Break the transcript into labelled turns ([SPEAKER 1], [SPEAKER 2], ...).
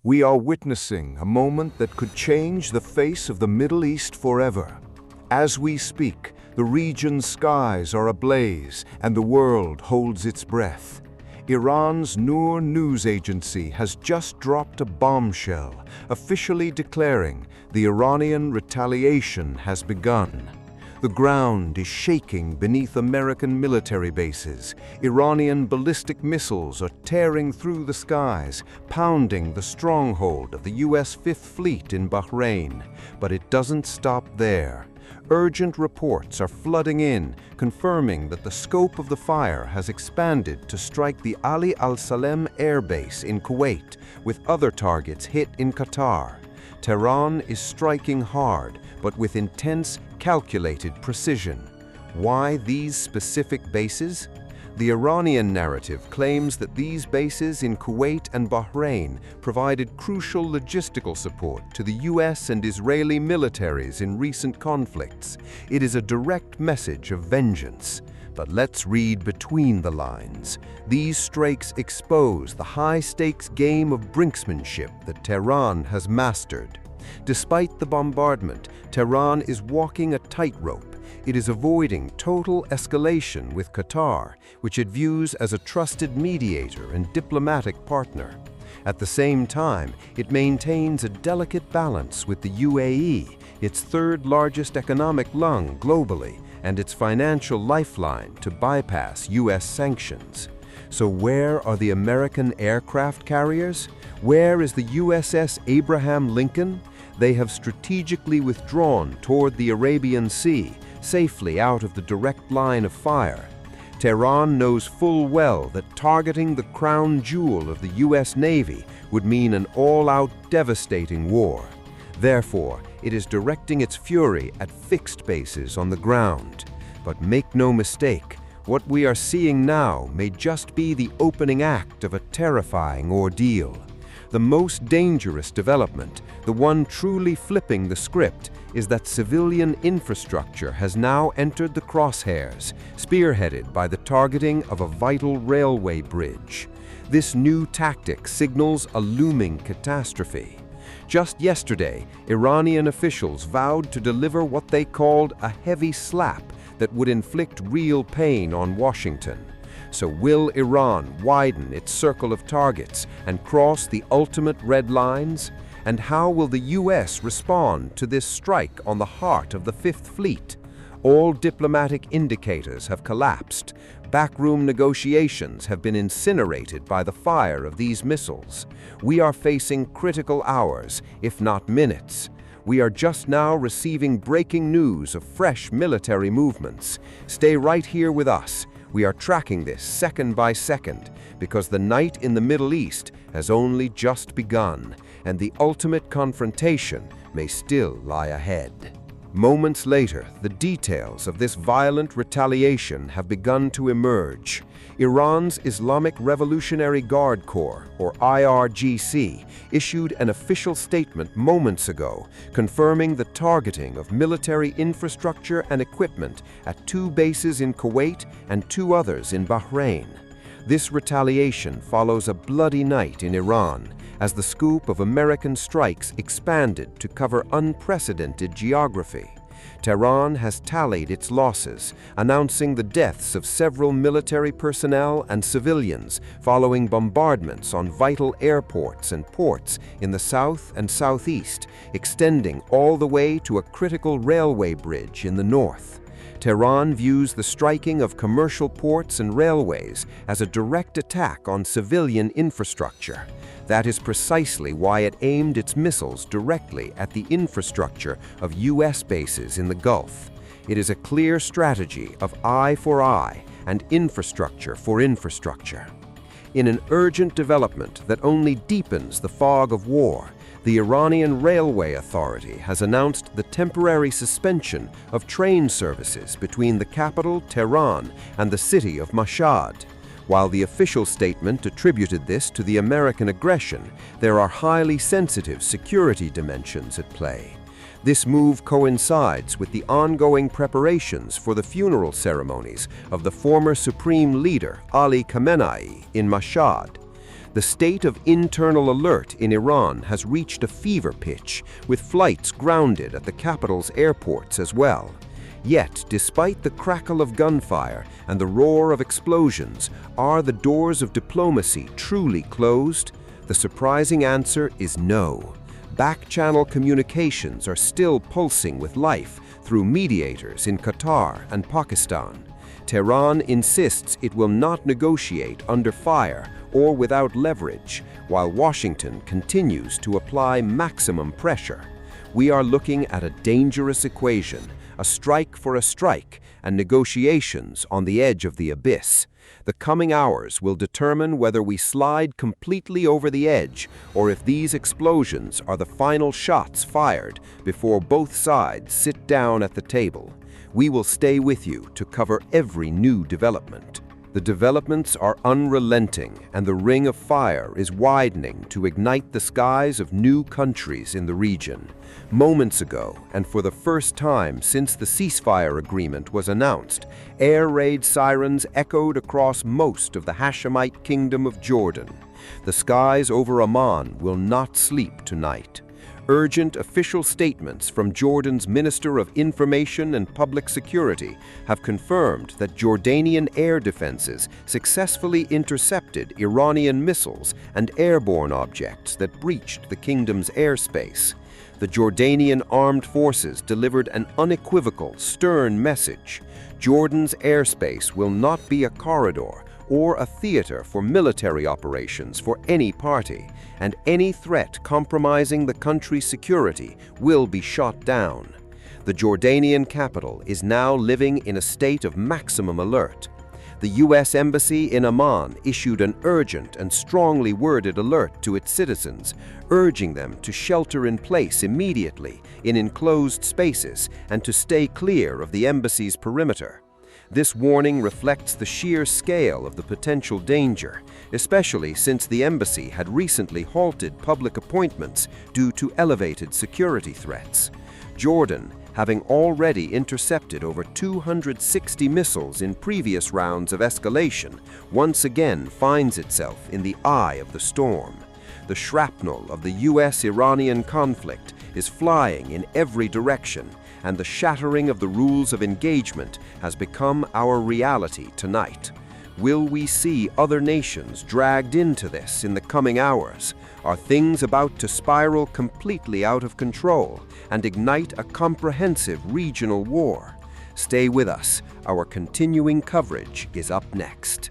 [SPEAKER 1] We are witnessing a moment that could change the face of the Middle East forever. As we speak, the region's skies are ablaze and the world holds its breath. Iran's Noor news agency has just dropped a bombshell, officially declaring the Iranian retaliation has begun. The ground is shaking beneath American military bases. Iranian ballistic missiles are tearing through the skies, pounding the stronghold of the U.S. Fifth Fleet in Bahrain. But it doesn't stop there. Urgent reports are flooding in, confirming that the scope of the fire has expanded to strike the Ali al-Salem airbase in Kuwait, with other targets hit in Qatar. Tehran is striking hard, but with intense, calculated precision. Why these specific bases? The Iranian narrative claims that these bases in Kuwait and Bahrain provided crucial logistical support to the US and Israeli militaries in recent conflicts. It is a direct message of vengeance. But let's read between the lines. These strikes expose the high-stakes game of brinksmanship that Tehran has mastered. Despite the bombardment, Tehran is walking a tightrope. It is avoiding total escalation with Qatar, which it views as a trusted mediator and diplomatic partner. At the same time, it maintains a delicate balance with the UAE, its third-largest economic lung globally, and its financial lifeline to bypass US sanctions. So where are the American aircraft carriers? Where is the USS Abraham Lincoln? They have strategically withdrawn toward the Arabian Sea, safely out of the direct line of fire. Tehran knows full well that targeting the crown jewel of the US Navy would mean an all-out devastating war. Therefore, it is directing its fury at fixed bases on the ground. But make no mistake, what we are seeing now may just be the opening act of a terrifying ordeal. The most dangerous development, the one truly flipping the script, is that civilian infrastructure has now entered the crosshairs, spearheaded by the targeting of a vital railway bridge. This new tactic signals a looming catastrophe. Just yesterday, Iranian officials vowed to deliver what they called a heavy slap that would inflict real pain on Washington. So will Iran widen its circle of targets and cross the ultimate red lines? And how will the US respond to this strike on the heart of the Fifth Fleet? All diplomatic indicators have collapsed. Backroom negotiations have been incinerated by the fire of these missiles. We are facing critical hours, if not minutes. We are just now receiving breaking news of fresh military movements. Stay right here with us. We are tracking this second by second because the night in the Middle East has only just begun and the ultimate confrontation may still lie ahead. Moments later, the details of this violent retaliation have begun to emerge. Iran's Islamic Revolutionary Guard Corps, or IRGC, issued an official statement moments ago confirming the targeting of military infrastructure and equipment at 2 bases in Kuwait and 2 others in Bahrain. This retaliation follows a bloody night in Iran, as the scope of American strikes expanded to cover unprecedented geography. Tehran has tallied its losses, announcing the deaths of several military personnel and civilians following bombardments on vital airports and ports in the south and southeast, extending all the way to a critical railway bridge in the north. Tehran views the striking of commercial ports and railways as a direct attack on civilian infrastructure. That is precisely why it aimed its missiles directly at the infrastructure of US bases in the Gulf. It is a clear strategy of eye for eye and infrastructure for infrastructure. In an urgent development that only deepens the fog of war, the Iranian Railway Authority has announced the temporary suspension of train services between the capital, Tehran, and the city of Mashhad. While the official statement attributed this to the American aggression, there are highly sensitive security dimensions at play. This move coincides with the ongoing preparations for the funeral ceremonies of the former Supreme Leader Ali Khamenei in Mashhad.
[SPEAKER 2] The state of internal alert in Iran has reached a fever pitch, with flights grounded at the capital's airports as well. Yet, despite the crackle of gunfire and the roar of explosions, are the doors of diplomacy truly closed? The surprising answer is no. Back-channel communications are still pulsing with life through mediators in Qatar and Pakistan. Tehran insists it will not negotiate under fire or without leverage, while Washington continues to apply maximum pressure. We are looking at a dangerous equation, a strike for a strike, and negotiations on the edge of the abyss. The coming hours will determine whether we slide completely over the edge or if these explosions are the final shots fired before both sides sit down at the table. We will stay with you to cover every new development. The developments are unrelenting, and the ring of fire is widening to ignite the skies of new countries in the region. Moments ago, and for the first time since the ceasefire agreement was announced, air raid sirens echoed across most of the Hashemite Kingdom of Jordan. The skies over Amman will not sleep tonight. Urgent official statements from Jordan's Minister of Information and Public Security have confirmed that Jordanian air defenses successfully intercepted Iranian missiles and airborne objects that breached the kingdom's airspace. The Jordanian armed forces delivered an unequivocal, stern message. Jordan's airspace will not be a corridor or a theater for military operations for any party, and any threat compromising the country's security will be shot down. The Jordanian capital is now living in a state of maximum alert. The U.S. Embassy in Amman issued an urgent and strongly worded alert to its citizens, urging them to shelter in place immediately in enclosed spaces and to stay clear of the embassy's perimeter. This warning reflects the sheer scale of the potential danger, especially since the embassy had recently halted public appointments due to elevated security threats. Jordan, having already intercepted over 260 missiles in previous rounds of escalation, once again finds itself in the eye of the storm. The shrapnel of the US-Iranian conflict is flying in every direction, and the shattering of the rules of engagement has become our reality tonight. Will we see other nations dragged into this in the coming hours? Are things about to spiral completely out of control and ignite a comprehensive regional war? Stay with us. Our continuing coverage is up next.